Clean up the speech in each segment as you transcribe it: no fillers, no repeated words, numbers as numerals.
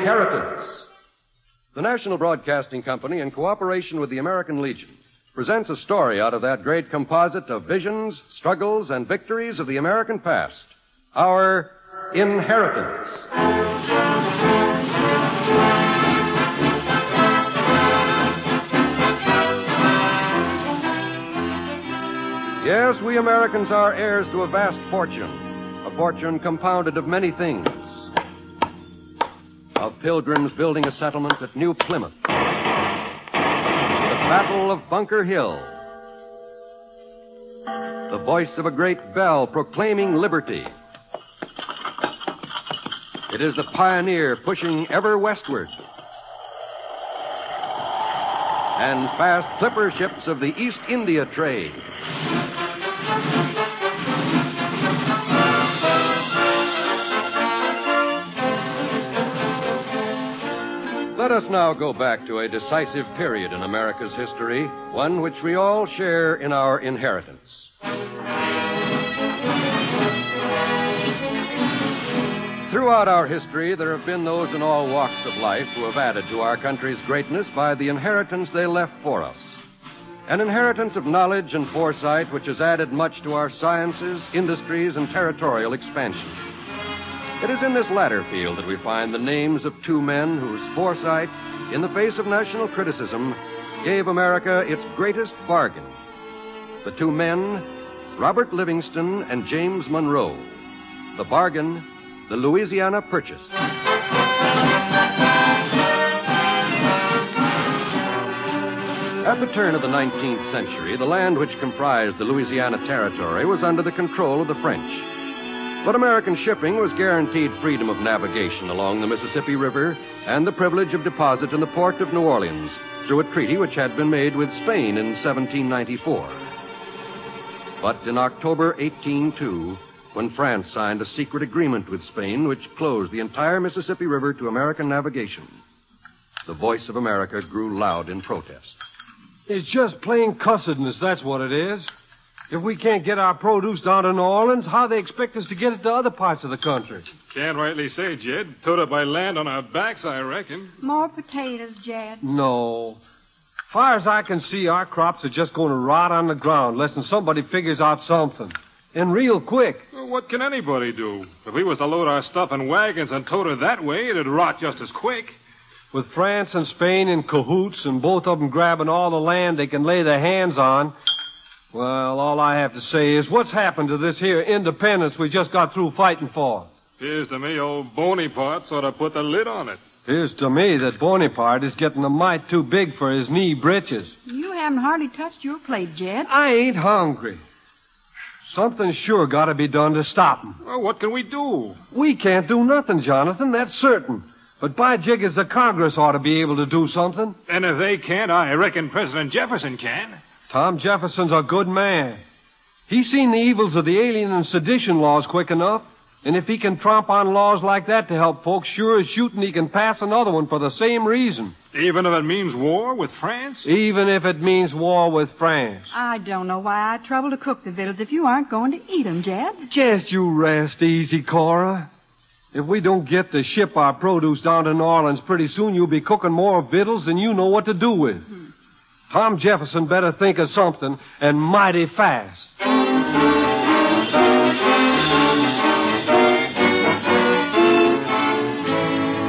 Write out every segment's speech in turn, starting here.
Inheritance. The National Broadcasting Company, in cooperation with the American Legion, presents a story out of that great composite of visions, struggles, and victories of the American past. Our Inheritance. Yes, we Americans are heirs to a vast fortune, a fortune compounded of many things. Of pilgrims building a settlement at New Plymouth, the Battle of Bunker Hill, the voice of a great bell proclaiming liberty. It is the pioneer pushing ever westward, and fast clipper ships of the East India trade. Let us now go back to a decisive period in America's history, one which we all share in our inheritance. Throughout our history, there have been those in all walks of life who have added to our country's greatness by the inheritance they left for us. An inheritance of knowledge and foresight which has added much to our sciences, industries, and territorial expansion. It is in this latter field that we find the names of two men whose foresight, in the face of national criticism, gave America its greatest bargain. The two men, Robert Livingston and James Monroe. The bargain, the Louisiana Purchase. At the turn of the 19th century, the land which comprised the Louisiana Territory was under the control of the French. But American shipping was guaranteed freedom of navigation along the Mississippi River and the privilege of deposit in the port of New Orleans through a treaty which had been made with Spain in 1794. But in October 1802, when France signed a secret agreement with Spain which closed the entire Mississippi River to American navigation, the voice of America grew loud in protest. It's just plain cussedness, that's what it is. If we can't get our produce down to New Orleans, how they expect us to get it to other parts of the country? Can't rightly say, Jed. Towed it by land on our backs, I reckon. More potatoes, Jed. No. Far as I can see, our crops are just going to rot on the ground unless somebody figures out something. And real quick. Well, what can anybody do? If we was to load our stuff in wagons and tote it that way, it'd rot just as quick. With France and Spain in cahoots and both of them grabbing all the land they can lay their hands on, well, all I have to say is, what's happened to this here independence we just got through fighting for? Appears to me old Bonaparte sort of put the lid on it. Appears to me that Bonaparte is getting a mite too big for his knee britches. You haven't hardly touched your plate, Jed. I ain't hungry. Something's sure got to be done to stop him. Well, what can we do? We can't do nothing, Jonathan, that's certain. But by jiggers, the Congress ought to be able to do something. And if they can't, I reckon President Jefferson can. Tom Jefferson's a good man. He's seen the evils of the alien and sedition laws quick enough. And if he can tromp on laws like that to help folks, sure as shooting he can pass another one for the same reason. Even if it means war with France? Even if it means war with France. I don't know why I trouble to cook the victuals if you aren't going to eat them, Jed. Just you rest easy, Cora. If we don't get to ship our produce down to New Orleans pretty soon, you'll be cooking more victuals than you know what to do with. Tom Jefferson better think of something, and mighty fast.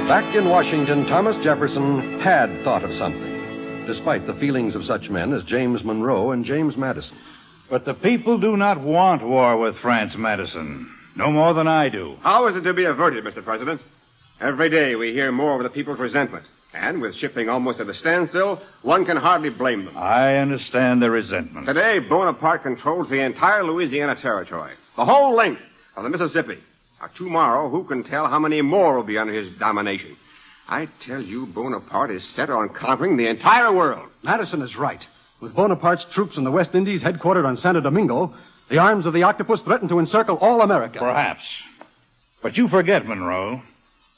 Back in Washington, Thomas Jefferson had thought of something, despite the feelings of such men as James Monroe and James Madison. But the people do not want war with France, Madison. No more than I do. How is it to be averted, Mr. President? Every day we hear more of the people's resentment. And with shipping almost at a standstill, one can hardly blame them. I understand their resentment. Today, Bonaparte controls the entire Louisiana Territory, the whole length of the Mississippi. Now, tomorrow, who can tell how many more will be under his domination? I tell you, Bonaparte is set on conquering the entire world. Madison is right. With Bonaparte's troops in the West Indies headquartered on Santo Domingo, the arms of the octopus threaten to encircle all America. Perhaps. But you forget, Monroe,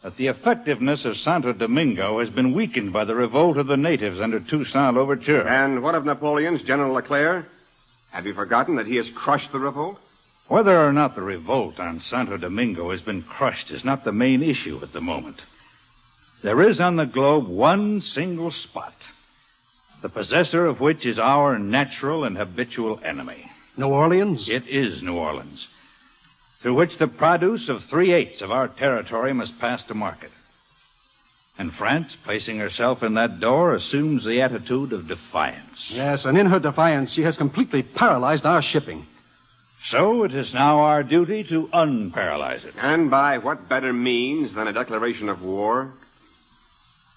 that the effectiveness of Santo Domingo has been weakened by the revolt of the natives under Toussaint Louverture. And what of Napoleon's General Leclerc? Have you forgotten that he has crushed the revolt? Whether or not the revolt on Santo Domingo has been crushed is not the main issue at the moment. There is on the globe one single spot, the possessor of which is our natural and habitual enemy. New Orleans? It is New Orleans, through which the produce of 3/8 of our territory must pass to market. And France, placing herself in that door, assumes the attitude of defiance. Yes, and in her defiance, she has completely paralyzed our shipping. So it is now our duty to unparalyze it. And by what better means than a declaration of war?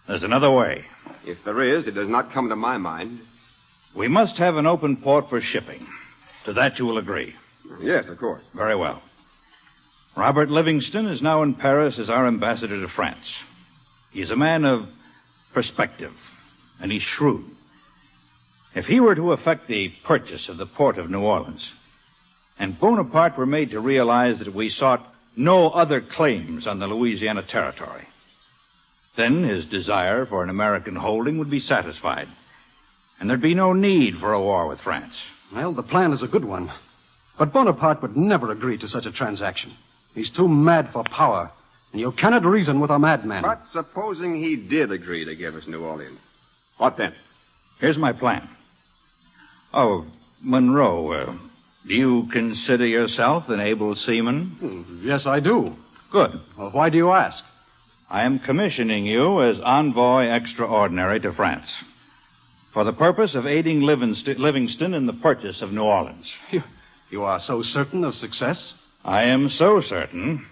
There's another way. If there is, it does not come to my mind. We must have an open port for shipping. To that you will agree. Yes, of course. Very well. Robert Livingston is now in Paris as our ambassador to France. He's a man of perspective, and he's shrewd. If he were to effect the purchase of the port of New Orleans, and Bonaparte were made to realize that we sought no other claims on the Louisiana territory, then his desire for an American holding would be satisfied, and there'd be no need for a war with France. Well, the plan is a good one. But Bonaparte would never agree to such a transaction. He's too mad for power, and you cannot reason with a madman. But supposing he did agree to give us New Orleans, what then? Here's my plan. Oh, Monroe, do you consider yourself an able seaman? Yes, I do. Good. Well, why do you ask? I am commissioning you as envoy extraordinary to France for the purpose of aiding Livingston in the purchase of New Orleans. You are so certain of success? I am so certain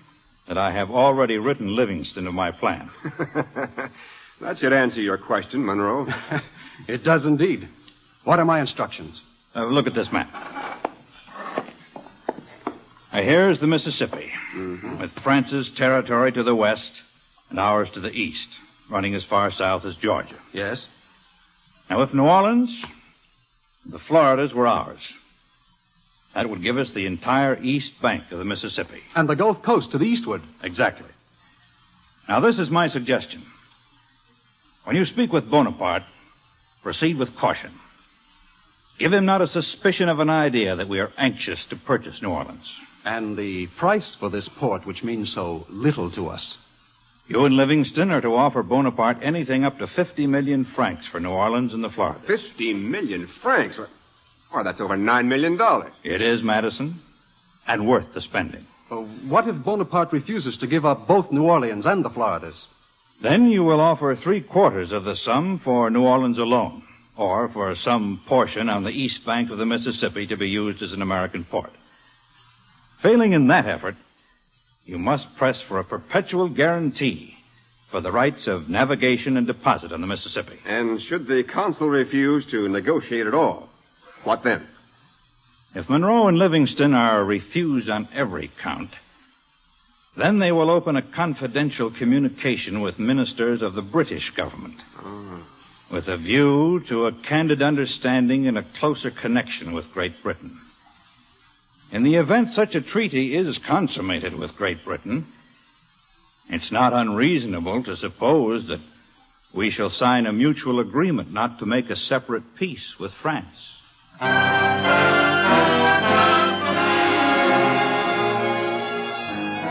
that I have already written Livingston of my plan. That should answer your question, Monroe. It does indeed. What are my instructions? Look at this map. Here's the Mississippi, with France's territory to the west and ours to the east, running as far south as Georgia. Yes? Now, if New Orleans, the Floridas were ours, that would give us the entire east bank of the Mississippi. And the Gulf Coast to the eastward. Exactly. Now, this is my suggestion. When you speak with Bonaparte, proceed with caution. Give him not a suspicion of an idea that we are anxious to purchase New Orleans. And the price for this port, which means so little to us. You and Livingston are to offer Bonaparte anything up to 50 million francs for New Orleans and the Floridas. 50 million francs? Well, that's over $9 million. It is, Madison, and worth the spending. What if Bonaparte refuses to give up both New Orleans and the Floridas? Then you will offer 3/4 of the sum for New Orleans alone, or for some portion on the east bank of the Mississippi to be used as an American port. Failing in that effort, you must press for a perpetual guarantee for the rights of navigation and deposit on the Mississippi. And should the consul refuse to negotiate at all, what then? If Monroe and Livingston are refused on every count, then they will open a confidential communication with ministers of the British government, with a view to a candid understanding and a closer connection with Great Britain. In the event such a treaty is consummated with Great Britain, it's not unreasonable to suppose that we shall sign a mutual agreement not to make a separate peace with France.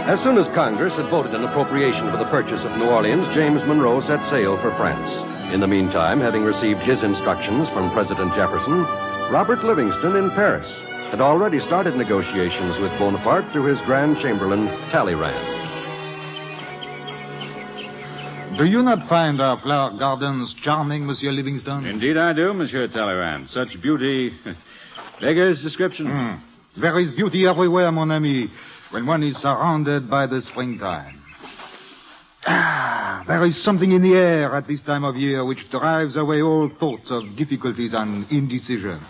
As soon as Congress had voted an appropriation for the purchase of New Orleans, James Monroe set sail for France. In the meantime, having received his instructions from President Jefferson, Robert Livingston in Paris had already started negotiations with Bonaparte through his Grand Chamberlain, Talleyrand. Do you not find our flower gardens charming, Monsieur Livingston? Indeed I do, Monsieur Talleyrand. Such beauty beggars description. There is beauty everywhere, mon ami, when one is surrounded by the springtime. There is something in the air at this time of year which drives away all thoughts of difficulties and indecision.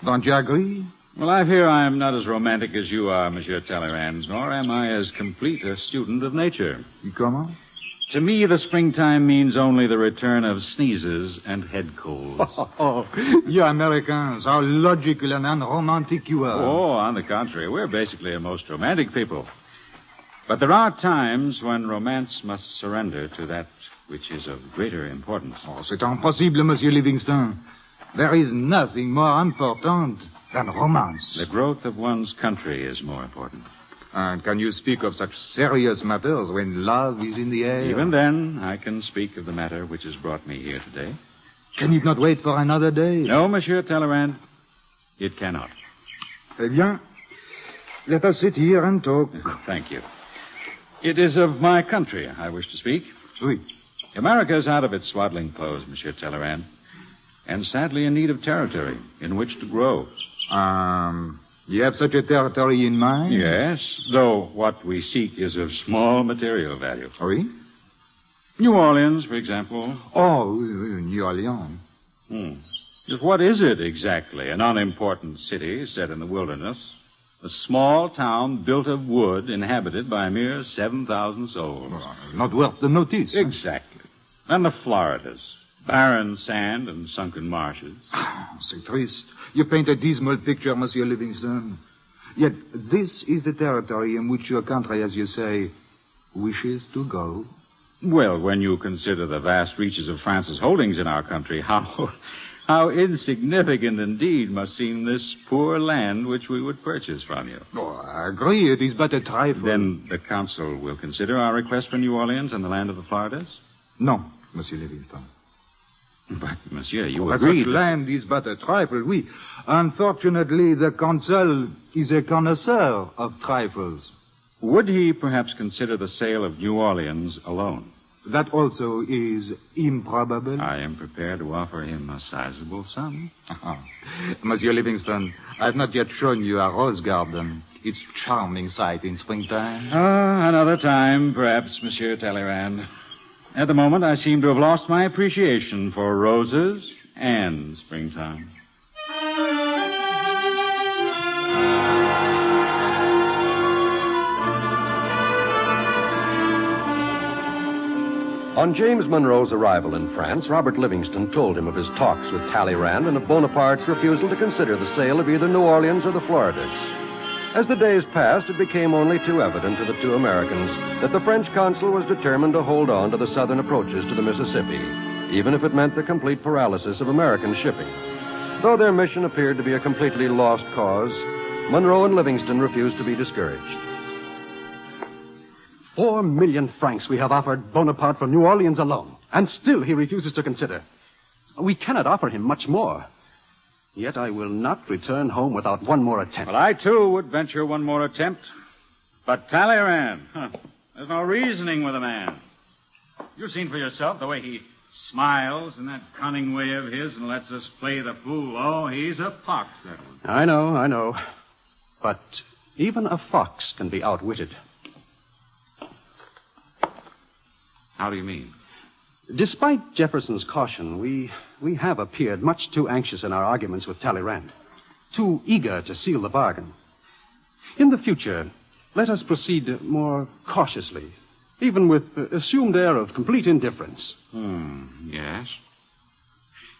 Don't you agree? Well, I fear I am not as romantic as you are, Monsieur Talleyrand, nor am I as complete a student of nature. Comment? To me, the springtime means only the return of sneezes and head colds. You Americans, how logical and unromantic you are. Oh, on the contrary, we're basically a most romantic people. But there are times when romance must surrender to that which is of greater importance. Oh, c'est impossible, Monsieur Livingston. There is nothing more important than romance. The growth of one's country is more important. And can you speak of such serious matters when love is in the air? Even then, I can speak of the matter which has brought me here today. Can it not wait for another day? No, Monsieur Talleyrand, it cannot. Eh bien, let us sit here and talk. Thank you. It is of my country I wish to speak. Oui. America is out of its swaddling clothes, Monsieur Talleyrand, and sadly in need of territory in which to grow. You have such a territory in mind? Yes, though what we seek is of small material value. Oui? New Orleans, for example. Oh, New Orleans. Just what is it exactly? An unimportant city set in the wilderness. A small town built of wood inhabited by a mere 7,000 souls. Not worth the notice. Exactly. And the Floridas. Barren sand and sunken marshes. C'est triste. You paint a dismal picture, Monsieur Livingstone. Yet this is the territory in which your country, as you say, wishes to go. Well, when you consider the vast reaches of France's holdings in our country, how insignificant indeed must seem this poor land which we would purchase from you. Oh, I agree. It is but a trifle. Then the council will consider our request for New Orleans and the land of the Floridas? No, Monsieur Livingstone. But, Monsieur, you But agreed. such land is but a trifle, oui. Unfortunately, the council is a connoisseur of trifles. Would he perhaps consider the sale of New Orleans alone? That also is improbable. I am prepared to offer him a sizable sum. Monsieur Livingstone, I have not yet shown you our rose garden. It's a charming sight in springtime. Another time, perhaps, Monsieur Talleyrand. At the moment, I seem to have lost my appreciation for roses and springtime. On James Monroe's arrival in France, Robert Livingston told him of his talks with Talleyrand and of Bonaparte's refusal to consider the sale of either New Orleans or the Floridas. As the days passed, it became only too evident to the two Americans that the French consul was determined to hold on to the southern approaches to the Mississippi, even if it meant the complete paralysis of American shipping. Though their mission appeared to be a completely lost cause, Monroe and Livingston refused to be discouraged. 4 million francs we have offered Bonaparte for New Orleans alone, and still he refuses to consider. We cannot offer him much more. Yet I will not return home without one more attempt. Well, I, too, would venture one more attempt. But Talleyrand, there's no reasoning with a man. You've seen for yourself the way he smiles in that cunning way of his and lets us play the fool. Oh, he's a fox, that one. I know. But even a fox can be outwitted. How do you mean? Despite Jefferson's caution, we have appeared much too anxious in our arguments with Talleyrand, too eager to seal the bargain. In the future, let us proceed more cautiously, even with assumed air of complete indifference. Yes.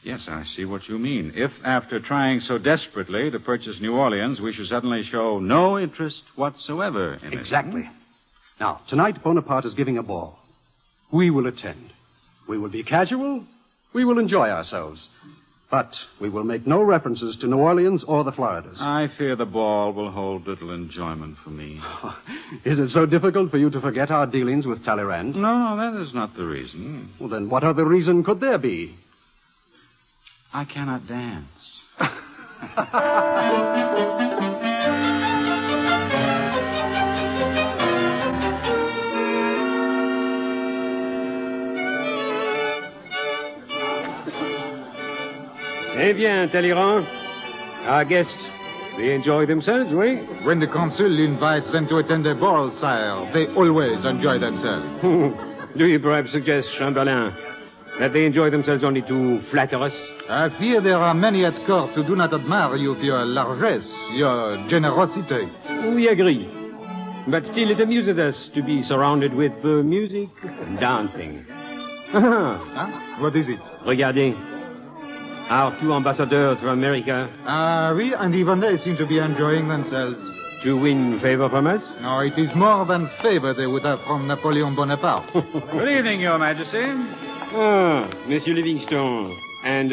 Yes, I see what you mean. If, after trying so desperately to purchase New Orleans, we should suddenly show no interest whatsoever in it. Exactly. Now, tonight Bonaparte is giving a ball. We will attend. We will be casual. We will enjoy ourselves. But we will make no references to New Orleans or the Floridas. I fear the ball will hold little enjoyment for me. Is it so difficult for you to forget our dealings with Talleyrand? No, that is not the reason. Well, then what other reason could there be? I cannot dance. Eh bien, Talleyrand, our guests, they enjoy themselves, oui? When the consul invites them to attend a ball, sire, they always enjoy themselves. Do you perhaps suggest, Chamberlain, that they enjoy themselves only to flatter us? I fear there are many at court who do not admire you for your largesse, your generosity. We agree. But still it amuses us to be surrounded with music and dancing. Huh? What is it? Regardez. Our two ambassadors from America. Oui, and even they seem to be enjoying themselves. To win favor from us? No, it is more than favor they would have from Napoleon Bonaparte. Good evening, Your Majesty. Monsieur Livingstone and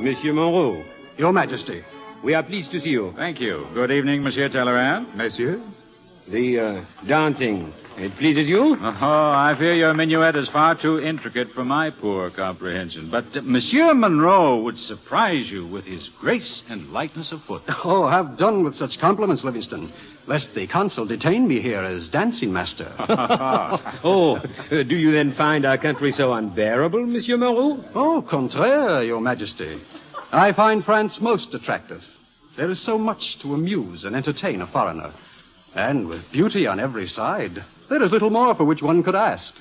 Monsieur Monroe. Your Majesty. We are pleased to see you. Thank you. Good evening, Monsieur Talleyrand. Monsieur? The dancing, it pleases you? Oh, I fear your minuet is far too intricate for my poor comprehension. But Monsieur Monroe would surprise you with his grace and lightness of foot. Oh, have done with such compliments, Livingston, lest the consul detain me here as dancing master. Do you then find our country so unbearable, Monsieur Moreau? Au contraire, Your Majesty. I find France most attractive. There is so much to amuse and entertain a foreigner. And with beauty on every side, there is little more for which one could ask.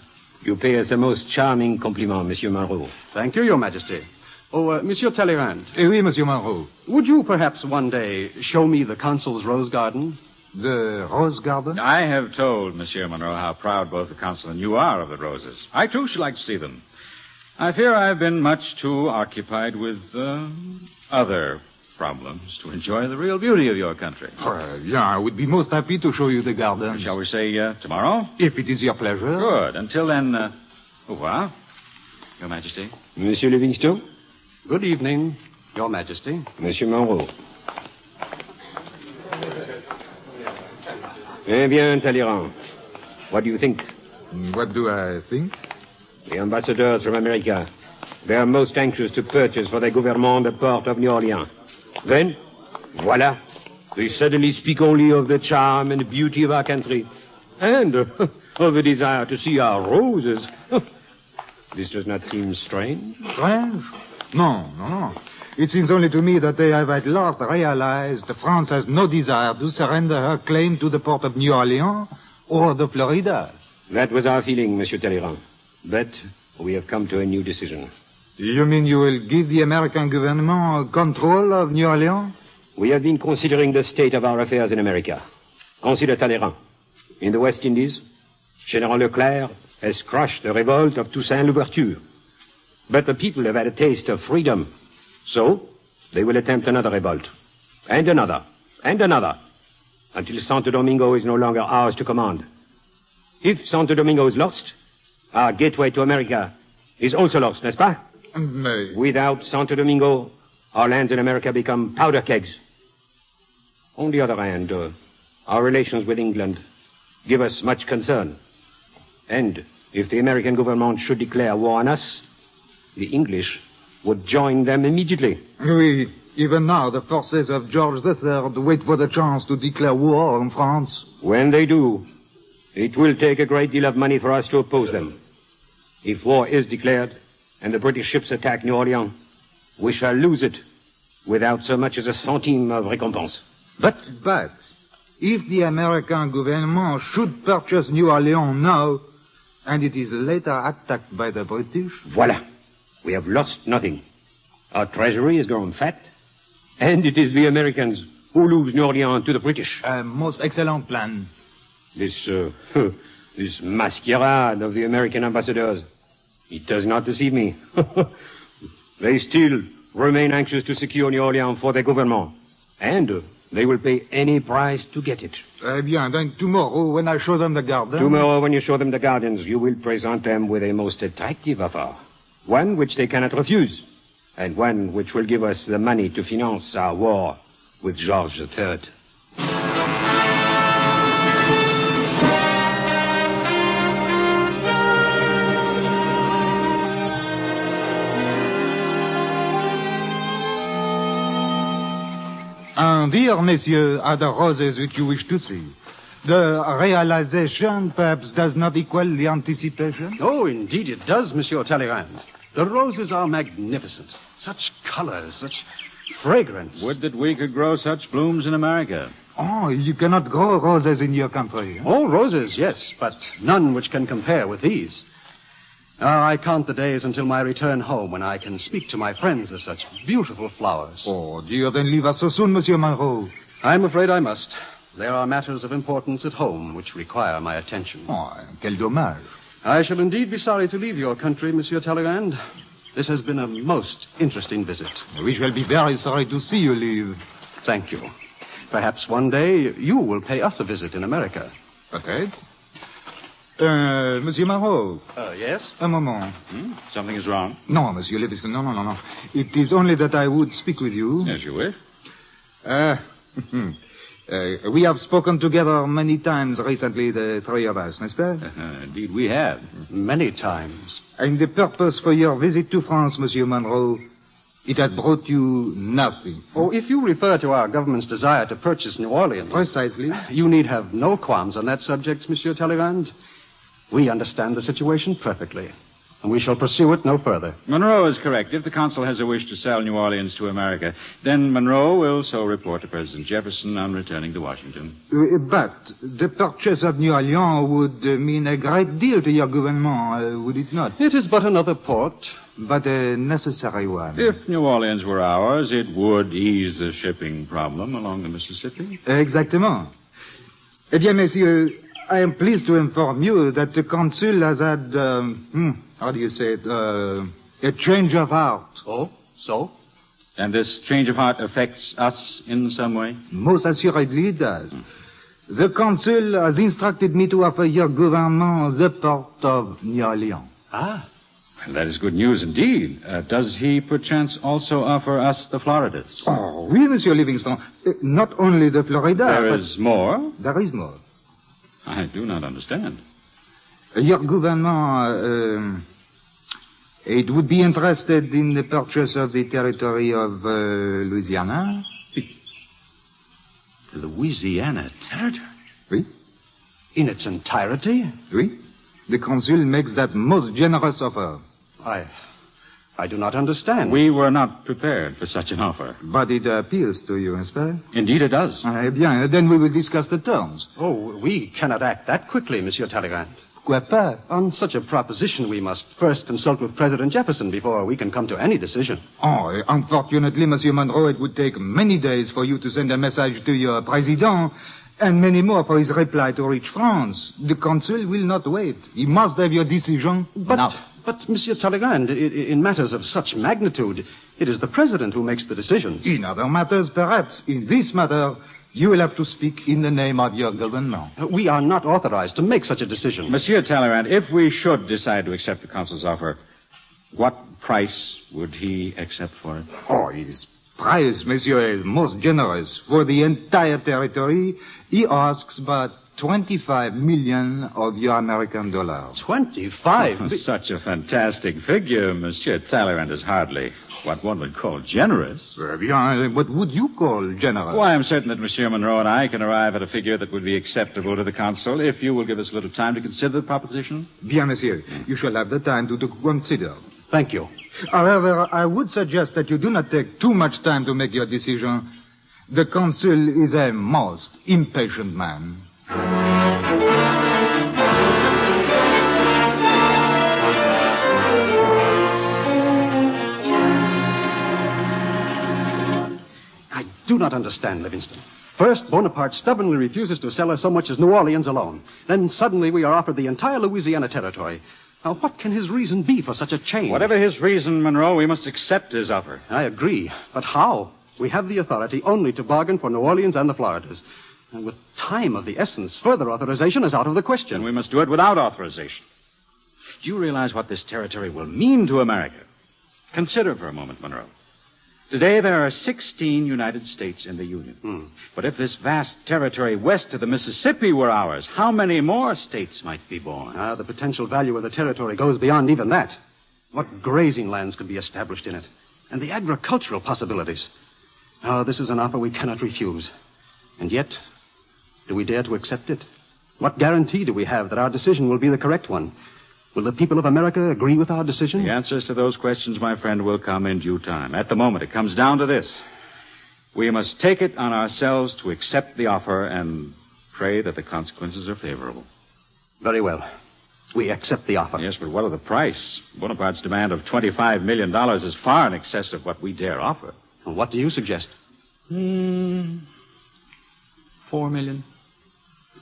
You pay us a most charming compliment, Monsieur Monroe. Thank you, Your Majesty. Oh, Monsieur Talleyrand. Oui, Monsieur Monroe. Would you perhaps one day show me the consul's rose garden? The rose garden? I have told Monsieur Monroe how proud both the consul and you are of the roses. I, too, should like to see them. I fear I've been much too occupied with other problems to enjoy the real beauty of your country. Yeah, I would be most happy to show you the garden. Shall we say tomorrow? If it is your pleasure. Good. Until then, au revoir, Your Majesty. Monsieur Livingston? Good evening, Your Majesty. Monsieur Monroe. Eh bien, Talleyrand, what do you think? What do I think? The ambassadors from America, they are most anxious to purchase for their government the port of New Orleans. Then, voila, they suddenly speak only of the charm and beauty of our country, and of the desire to see our roses. This does not seem strange. Strange? No. It seems only to me that they have at last realized that France has no desire to surrender her claim to the port of New Orleans or the Florida. That was our feeling, Monsieur Talleyrand. But we have come to a new decision. You mean you will give the American government control of New Orleans? We have been considering the state of our affairs in America. Consider Talleyrand. In the West Indies, General Leclerc has crushed the revolt of Toussaint Louverture. But the people have had a taste of freedom. So, they will attempt another revolt. And another. And another. Until Santo Domingo is no longer ours to command. If Santo Domingo is lost, our gateway to America is also lost, n'est-ce pas? Without Santo Domingo, our lands in America become powder kegs. On the other hand, our relations with England give us much concern. And if the American government should declare war on us, the English would join them immediately. Oui, even now the forces of George III wait for the chance to declare war on France. When they do, it will take a great deal of money for us to oppose them. If war is declared and the British ships attack New Orleans, we shall lose it without so much as a centime of recompense. But if the American government should purchase New Orleans now, and it is later attacked by the British... Voila. We have lost nothing. Our treasury has grown fat, and it is the Americans who lose New Orleans to the British. A most excellent plan. This masquerade of the American ambassadors, it does not deceive me. They still remain anxious to secure New Orleans for their government, and they will pay any price to get it. Eh bien, then tomorrow, when I show them the garden... Tomorrow, when you show them the gardens, you will present them with a most attractive offer. One which they cannot refuse, and one which will give us the money to finance our war with George III. And here, messieurs, are the roses which you wish to see. The realization perhaps does not equal the anticipation? Oh, indeed it does, Monsieur Talleyrand. The roses are magnificent. Such colors, such fragrance. Would that we could grow such blooms in America. Oh, you cannot grow roses in your country. Oh, roses, yes, but none which can compare with these. I count the days until my return home when I can speak to my friends of such beautiful flowers. Oh, do you then leave us so soon, Monsieur Monroe? I'm afraid I must. There are matters of importance at home which require my attention. Oh, quel dommage. I shall indeed be sorry to leave your country, Monsieur Talleyrand. This has been a most interesting visit. We shall be very sorry to see you leave. Thank you. Perhaps one day you will pay us a visit in America. Okay. Monsieur Monroe. Yes? Un moment. Something is wrong. No, Monsieur Livingston, no. It is only that I would speak with you. Yes, you wish. We have spoken together many times recently, the three of us, n'est-ce pas? Indeed, we have. Many times. And the purpose for your visit to France, Monsieur Monroe, it has brought you nothing. Oh, if you refer to our government's desire to purchase New Orleans... Precisely. You need have no qualms on that subject, Monsieur Talleyrand. We understand the situation perfectly, and we shall pursue it no further. Monroe is correct. If the consul has a wish to sell New Orleans to America, then Monroe will so report to President Jefferson on returning to Washington. But the purchase of New Orleans would mean a great deal to your government, would it not? It is but another port. But a necessary one. If New Orleans were ours, it would ease the shipping problem along the Mississippi. Exactement. Eh bien, monsieur, I am pleased to inform you that the consul has had, how do you say it, a change of heart. Oh, so? And this change of heart affects us in some way? Most assuredly it does. The consul has instructed me to offer your government the port of New Orleans. Ah. Well, that is good news indeed. Does he perchance also offer us the Floridas? Oh, oui, Monsieur Livingstone. Not only the Florida. There is more? There is more. I do not understand. Your government, it would be interested in the purchase of the territory of Louisiana. The Louisiana territory? Oui. In its entirety? Oui. The consul makes that most generous offer. I do not understand. We were not prepared for such an offer. But it appeals to you, n'est-ce pas? Indeed it does. Eh bien, then we will discuss the terms. Oh, we cannot act that quickly, Monsieur Talleyrand. Quoi pas? On such a proposition, we must first consult with President Jefferson before we can come to any decision. Oh, unfortunately, Monsieur Monroe, it would take many days for you to send a message to your president, and many more for his reply to reach France. The consul will not wait. He must have your decision now. But, Monsieur Talleyrand, in matters of such magnitude, it is the President who makes the decisions. In other matters, perhaps. In this matter, you will have to speak in the name of your government. We are not authorized to make such a decision. Monsieur Talleyrand, if we should decide to accept the consul's offer, what price would he accept for it? Oh, his price, monsieur, is most generous. For the entire territory, he asks but 25 million of your American dollars. 25? Such a fantastic figure, Monsieur Talleyrand, is hardly what one would call generous. Bien, what would you call generous? Well, I am certain that Monsieur Monroe and I can arrive at a figure that would be acceptable to the consul if you will give us a little time to consider the proposition. Bien, monsieur. You shall have the time to consider. Thank you. However, I would suggest that you do not take too much time to make your decision. The consul is a most impatient man. I do not understand, Livingston. First, Bonaparte stubbornly refuses to sell us so much as New Orleans alone. Then suddenly we are offered the entire Louisiana territory. Now, what can his reason be for such a change? Whatever his reason, Monroe, we must accept his offer. I agree. But how? We have the authority only to bargain for New Orleans and the Floridas. And with time of the essence, further authorization is out of the question. And we must do it without authorization. Do you realize what this territory will mean to America? Consider for a moment, Monroe. Today there are 16 United States in the Union. But if this vast territory west of the Mississippi were ours, how many more states might be born? The potential value of the territory goes beyond even that. What grazing lands could be established in it? And the agricultural possibilities. This is an offer we cannot refuse. And yet, do we dare to accept it? What guarantee do we have that our decision will be the correct one? Will the people of America agree with our decision? The answers to those questions, my friend, will come in due time. At the moment, it comes down to this. We must take it on ourselves to accept the offer and pray that the consequences are favorable. Very well. We accept the offer. Yes, but what of the price? Bonaparte's demand of $25 million is far in excess of what we dare offer. And what do you suggest? $4 million.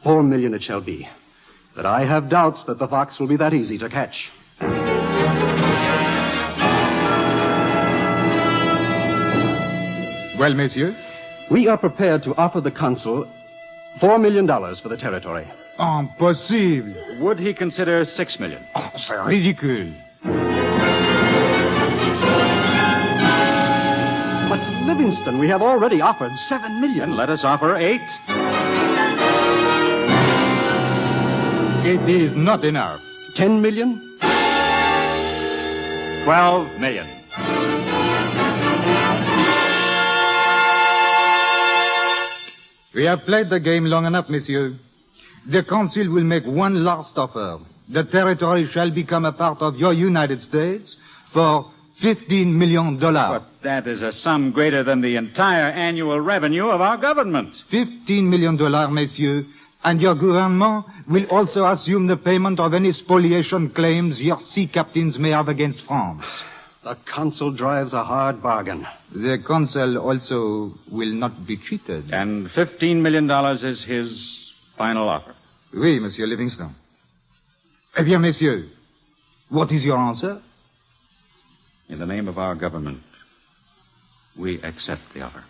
$4 million it shall be. But I have doubts that the fox will be that easy to catch. Well, monsieur? We are prepared to offer the consul $4 million for the territory. Impossible. Would he consider $6 million? Oh, c'est ridicule. But, Livingston, we have already offered $7 million. Then let us offer $8. It is not enough. 10 million? 12 million. We have played the game long enough, monsieur. The Council will make one last offer. The territory shall become a part of your United States for $15 million. But that is a sum greater than the entire annual revenue of our government. $15 million, messieurs, and your government will also assume the payment of any spoliation claims your sea captains may have against France. The Council drives a hard bargain. The Council also will not be cheated. And $15 million is his final offer. Oui, Monsieur Livingstone. Eh bien, messieurs, what is your answer? In the name of our government, we accept the offer.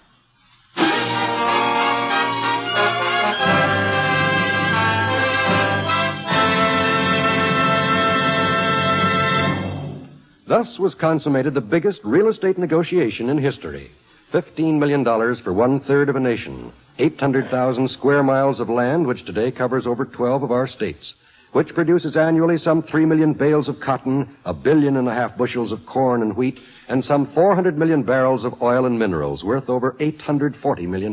Thus was consummated the biggest real estate negotiation in history. $15 million for 1/3 of a nation. 800,000 square miles of land, which today covers over 12 of our states, which produces annually some 3 million bales of cotton, 1.5 billion bushels of corn and wheat, and some 400 million barrels of oil and minerals worth over $840 million.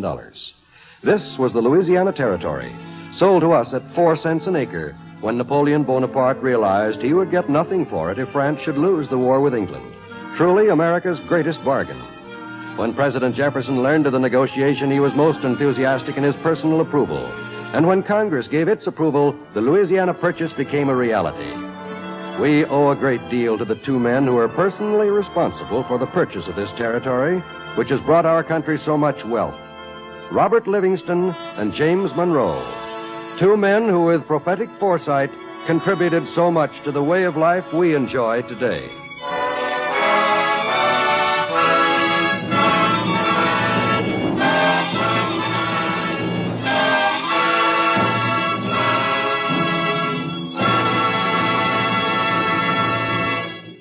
This was the Louisiana Territory, sold to us at 4 cents an acre, when Napoleon Bonaparte realized he would get nothing for it if France should lose the war with England. Truly America's greatest bargain. When President Jefferson learned of the negotiation, he was most enthusiastic in his personal approval. And when Congress gave its approval, the Louisiana Purchase became a reality. We owe a great deal to the two men who are personally responsible for the purchase of this territory, which has brought our country so much wealth. Robert Livingston and James Monroe. Two men who, with prophetic foresight, contributed so much to the way of life we enjoy today.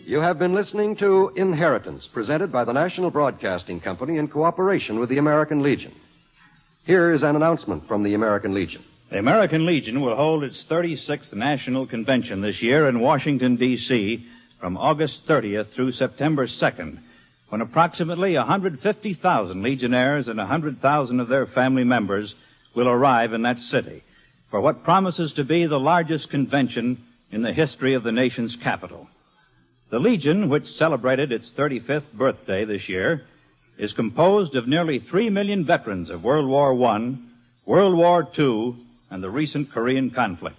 You have been listening to Inheritance, presented by the National Broadcasting Company in cooperation with the American Legion. Here is an announcement from the American Legion. The American Legion will hold its 36th National Convention this year in Washington, D.C. from August 30th through September 2nd, when approximately 150,000 Legionnaires and 100,000 of their family members will arrive in that city for what promises to be the largest convention in the history of the nation's capital. The Legion, which celebrated its 35th birthday this year, is composed of nearly 3 million veterans of World War I, World War II, and the recent Korean conflict.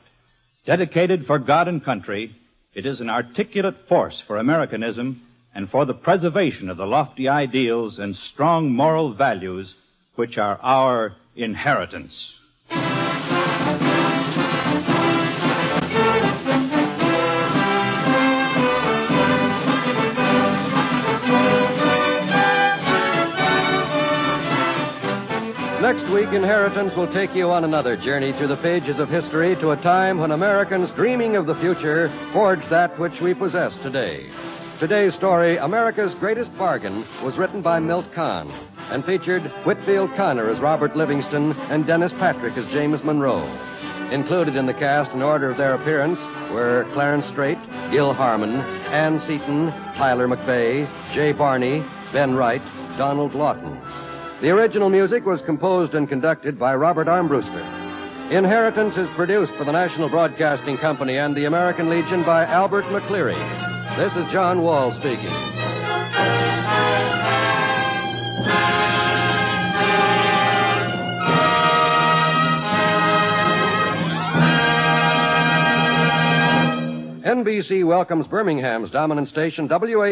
Dedicated for God and country, it is an articulate force for Americanism and for the preservation of the lofty ideals and strong moral values which are our inheritance. Next week, Inheritance will take you on another journey through the pages of history to a time when Americans dreaming of the future forged that which we possess today. Today's story, America's Greatest Bargain, was written by Milt Kahn and featured Whitfield Connor as Robert Livingston and Dennis Patrick as James Monroe. Included in the cast in order of their appearance were Clarence Strait, Gil Harmon, Ann Seton, Tyler McVeigh, Jay Barney, Ben Wright, Donald Lawton. The original music was composed and conducted by Robert Armbruster. Inheritance is produced for the National Broadcasting Company and the American Legion by Albert McCleary. This is John Wall speaking. NBC welcomes Birmingham's dominant station, WA.